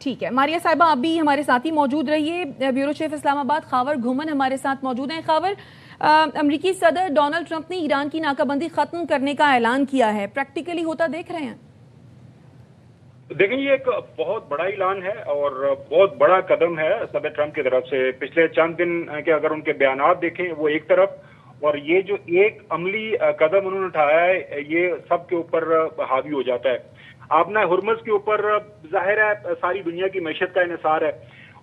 ٹھیک ہے ماریہ صاحبہ، آپ بھی ہمارے ساتھ ہی موجود رہیے۔ بیورو چیف اسلام آباد خاور گھومن ہمارے ساتھ موجود ہیں۔ خاور، امریکی صدر ڈونلڈ ٹرمپ نے ایران کی ناکہ بندی ختم کرنے کا اعلان کیا ہے، پریکٹیکلی ہوتا دیکھ رہے ہیں؟ دیکھیں، یہ ایک بہت بڑا اعلان ہے اور بہت بڑا قدم ہے صدر ٹرمپ کی طرف سے۔ پچھلے چند دن کے اگر ان کے بیانات دیکھیں وہ ایک طرف، اور یہ جو ایک عملی قدم انہوں نے اٹھایا ہے یہ سب کے اوپر حاوی ہو جاتا ہے۔ آبنہ ہرمز کے اوپر ظاہر ہے ساری دنیا کی معیشت کا انحصار ہے،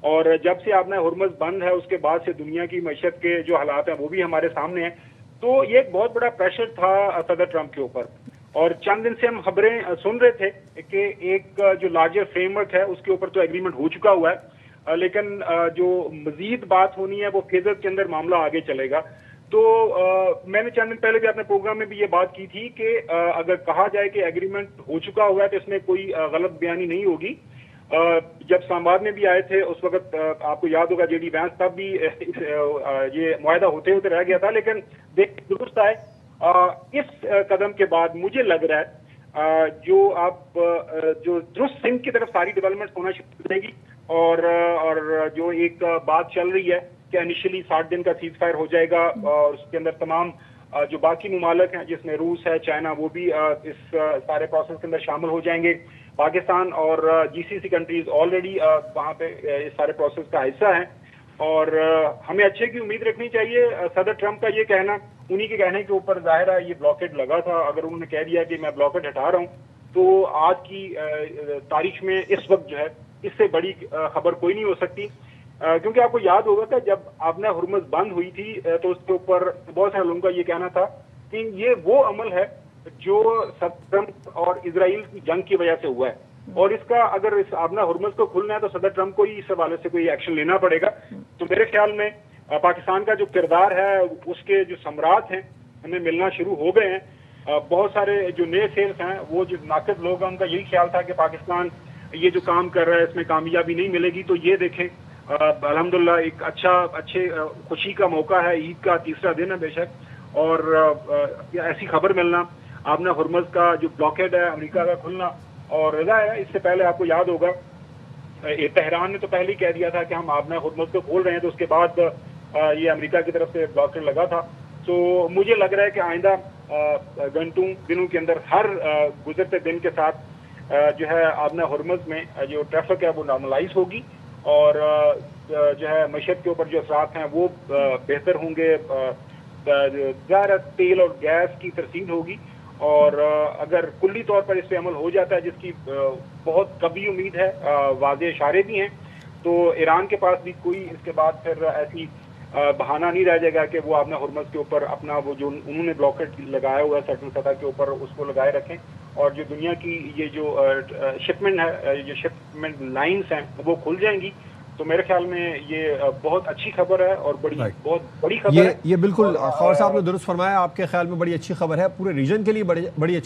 اور جب سے آبنہ ہرمز بند ہے اس کے بعد سے دنیا کی معیشت کے جو حالات ہیں وہ بھی ہمارے سامنے ہیں۔ تو یہ ایک بہت بڑا پریشر تھا صدر ٹرمپ کے اوپر، اور چند دن سے ہم خبریں سن رہے تھے کہ ایک جو لارجر فریم ورک ہے اس کے اوپر تو ایگریمنٹ ہو چکا ہوا ہے، لیکن جو مزید بات ہونی ہے وہ فیزز کے اندر معاملہ آگے چلے گا۔ تو میں نے چند دن پہلے بھی اپنے پروگرام میں بھی یہ بات کی تھی کہ اگر کہا جائے کہ ایگریمنٹ ہو چکا ہوا ہے تو اس میں کوئی غلط بیانی نہیں ہوگی۔ جب اسلام آباد میں بھی آئے تھے اس وقت آپ کو یاد ہوگا جے ڈی وینس تب بھی یہ معاہدہ ہوتے ہوتے رہ گیا تھا، لیکن دیکھ درست آئے۔ اس قدم کے بعد مجھے لگ رہا ہے جو درست سندھ کی طرف ساری ڈیولپمنٹ ہونا شروع ہو جائے گی، اور جو ایک بات چل رہی ہے کہ انیشلی 60 دن کا سیز فائر ہو جائے گا، اور اس کے اندر تمام جو باقی ممالک ہیں جس میں روس ہے، چائنا، وہ بھی اس سارے پروسیس کے اندر شامل ہو جائیں گے۔ پاکستان اور جی سی سی کنٹریز آلریڈی وہاں پہ اس سارے پروسیس کا حصہ ہیں، اور ہمیں اچھے کی امید رکھنی چاہیے۔ صدر ٹرمپ کا یہ کہنا، انہی کے کہنے کے اوپر ظاہر ہے یہ بلاکیڈ لگا تھا، اگر انہوں نے کہہ دیا کہ میں بلاکیڈ ہٹا رہا ہوں تو آج کی تاریخ میں اس وقت جو ہے اس سے بڑی خبر کوئی نہیں ہو سکتی، کیونکہ آپ کو یاد ہوگا کہ جب آبنہ ہرمز بند ہوئی تھی تو اس کے اوپر بہت سارے لوگوں کا یہ کہنا تھا کہ یہ وہ عمل ہے جو صدر ٹرمپ اور اسرائیل کی جنگ کی وجہ سے ہوا ہے، اور اس کا اگر اس آبنہ ہرمز کو کھلنا ہے تو صدر ٹرمپ کو ہی اس حوالے سے کوئی ایکشن لینا پڑے گا۔ تو میرے خیال میں پاکستان کا جو کردار ہے اس کے جو ثمرات ہیں ہمیں ملنا شروع ہو گئے ہیں۔ بہت سارے جو نئے سیلز ہیں، وہ جو ناقد لوگ ہیں، ان کا یہی خیال تھا کہ پاکستان یہ جو کام کر رہا ہے اس میں کامیابی نہیں ملے گی، تو یہ دیکھیں الحمدللہ ایک اچھے خوشی کا موقع ہے، عید کا تیسرا دن ہے بے شک، اور ایسی خبر ملنا، آبنہ ہرمز کا جو بلاکیڈ ہے امریکہ کا کھلنا، اور رضا ہے اس سے پہلے آپ کو یاد ہوگا تہران نے تو پہلے ہی کہہ دیا تھا کہ ہم آبنہ ہرمز کو کھول رہے ہیں، تو اس کے بعد یہ امریکہ کی طرف سے بلاکیڈ لگا تھا۔ تو مجھے لگ رہا ہے کہ آئندہ گھنٹوں دنوں کے اندر ہر گزرتے دن کے ساتھ جو ہے آبنہ ہرمز میں جو ٹریفک ہے وہ نارملائز ہوگی، اور جو ہے معیشت کے اوپر جو اثرات ہیں وہ بہتر ہوں گے۔ ظاہر تیل اور گیس کی ترسیل ہوگی، اور اگر کلی طور پر اس پہ عمل ہو جاتا ہے جس کی بہت کبھی امید ہے، واضح اشارے بھی ہیں، تو ایران کے پاس بھی کوئی اس کے بعد پھر ایسی بہانہ نہیں رہ جائے گا کہ وہ آبنہ ہرمز کے اوپر اپنا وہ جو انہوں نے بلاکیڈ لگایا ہوا ہے سرٹن سطح کے اوپر اس کو لگائے رکھیں، اور جو دنیا کی یہ جو شپمنٹ ہے، جو شپمنٹ لائنز ہیں وہ کھل جائیں گی۔ تو میرے خیال میں یہ بہت اچھی خبر ہے اور بہت بڑی خبر ہے۔ یہ بالکل خاور صاحب نے درست فرمایا، آپ کے خیال میں بڑی اچھی خبر ہے، پورے ریجن کے لیے بڑی اچھی